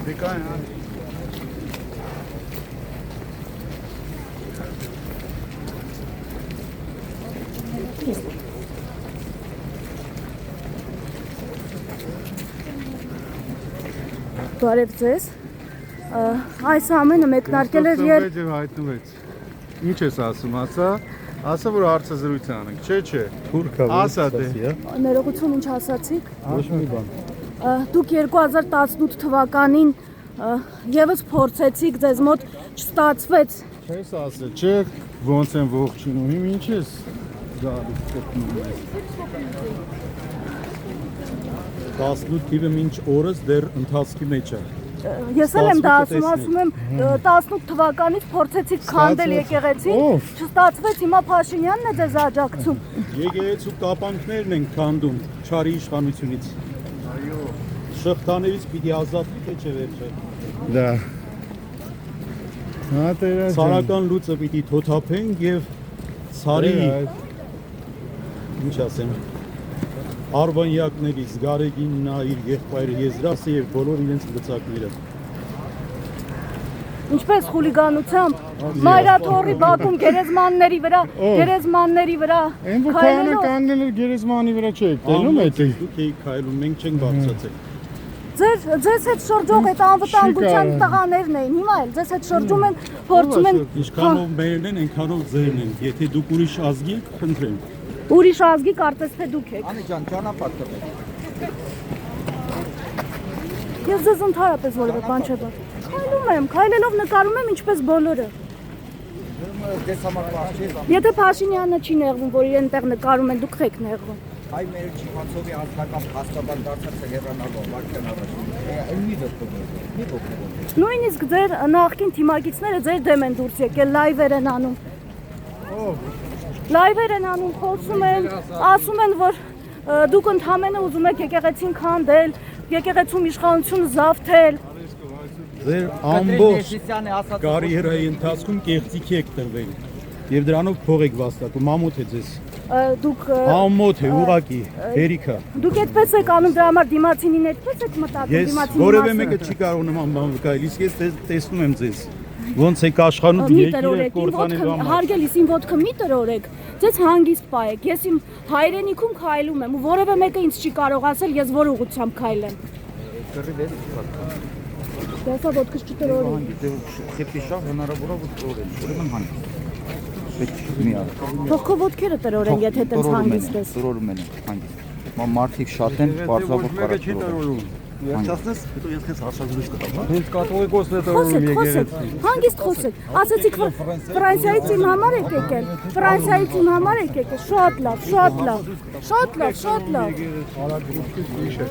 Դեկան հա։ Բարև ձեզ։ Այս ամենը մեկնարկել էր երբ հայտնվեց։ Ինչ ես ասում, ասա որ հարցը զրույց անենք, չէ։ Թուրքա Ասա դե։ ներողություն ինչ ասացիք։ Ոչ մի բան։ Դուք 2018 թվականին եւս փորձեցիք, ձեզ մոտ չստացվեց։ Չես ասել, չէ, ոնց են ողջունում, հիմա ինչ ես գալիս գտնում ես։ 18 թիվը մինչ օրս դեռ ընթացքի մեջ է։ Ես էլ եմ դա ասում եմ 18 թվականից փորձեցիք քանդել եկեղեցին, չստացվեց, հիմա Փաշինյանն է ձեզ աջակցում։ Եկեղեցու կապանքներն են քանդում չարի իշխանությունից։ Այո։ Շղթաներից պիտի ազատվի թե չէ վերջը։ Դա։ Հա տերա։ Ցարական լուծը պիտի թոթափենք եւ ցարի ինչ ասեմ արբանյակներից Գարեգինն իր եղբայրը Եզրասը եւ բոլոր իրենց լծակները։ Ինչպես խուլիգանությամբ Մայրաթորի Բաքում գերեզմանների վրա Այն որ քանը կանգնել էր գերեզմանի վրա չէ, տենում է դե։ Դուք եք քայլում, մենք չենք բարձրացել։ Ձեզ հետ շրջող այդ անվտանգության տղաներն էին, հիմա էլ ձեզ հետ շրջում են, փորձում են Ինչքանով մերն են, այնքանով ձերն են։ Եթե դուք ուրիշ ազգի եք, խնդրեմ։ ուրիշ ազգի կարծես թե դուք եք։ Անի ջան, ճանապարհ տվեք։ Ես ձեզ ընդհանրապես որևէ բան չեմ ասում։ Քայլելով նկարում եմ ինչպես բոլորը։ Դες համար պարզ չէ։ Եթե Փաշինյանը չի նեղվում, որ իրեն տեղ նկարում են, դուք եք նեղվում։ Այ մեր Չիվանցովի անձնական փաստաբան դարձած է հեռանալով վարկյան առաջ։ Մի դեպքում։ Նույնիսկ ձեր նախկին թիմակիցները ձեր դեմ են դուրս եկել, լայվեր են անում։ Լայվեր են անում, խոսում են, ասում են, որ դուք ընդհանրապես ուզում եք եկեղեցին քանդել, եկեղեցում իշխանությունը զավթել։ Ձեր ամբողջ կարիերայի ընթացքում կեղծիք եք տրվել եւ դրանով փող եք վաստակում, ամոթ է ձեզ։ Դուք Ամոթ է, ուղակի, հերիքա։ Դուք այդպես եք անում, դրա համար դիմացինին այդպես եք մտածում, Ես որևէ մեկը չի կարող նման բան վկայել, իսկ ես տեսնում եմ ձեզ։ Ոնց եք աշխատում երկիրը կործանել համար։ Հարգելիս իմ ոտքը մի տրորեք, ձեզ հանգիստ պայեք։ Ես իմ հայրենիքում քայլում եմ ու որևէ մեկը ինձ չի կարող ասել ես որ ուղղությամբ քայլեմ։ Դասա ոտքս չտրորեք։ Խեպի շահ հնարավոր է տրորել, ուրեմն հանգիստ։ Պետք մի արա։ Թող քո ոտքերը տրորեն, եթե տենց հանգիստ ես։ Տրորում են հանգիստ։ Մարդիկ շատ են, պարզաբար կարած տրորում։ Վերջացնես, հետո ես քեզ հարցազրույց կտամ, հա։ Ինձ կաթողիկոսն է տրորում Խոսեք, հանգիստ խոսեք։ Ասացիք որ Ֆրանսիայից իմ համար եք եկել։ Ֆրանսիայից իմ համար եք եկել։ Շատ լավ։ Արագ ուրիշ ուրիշ է։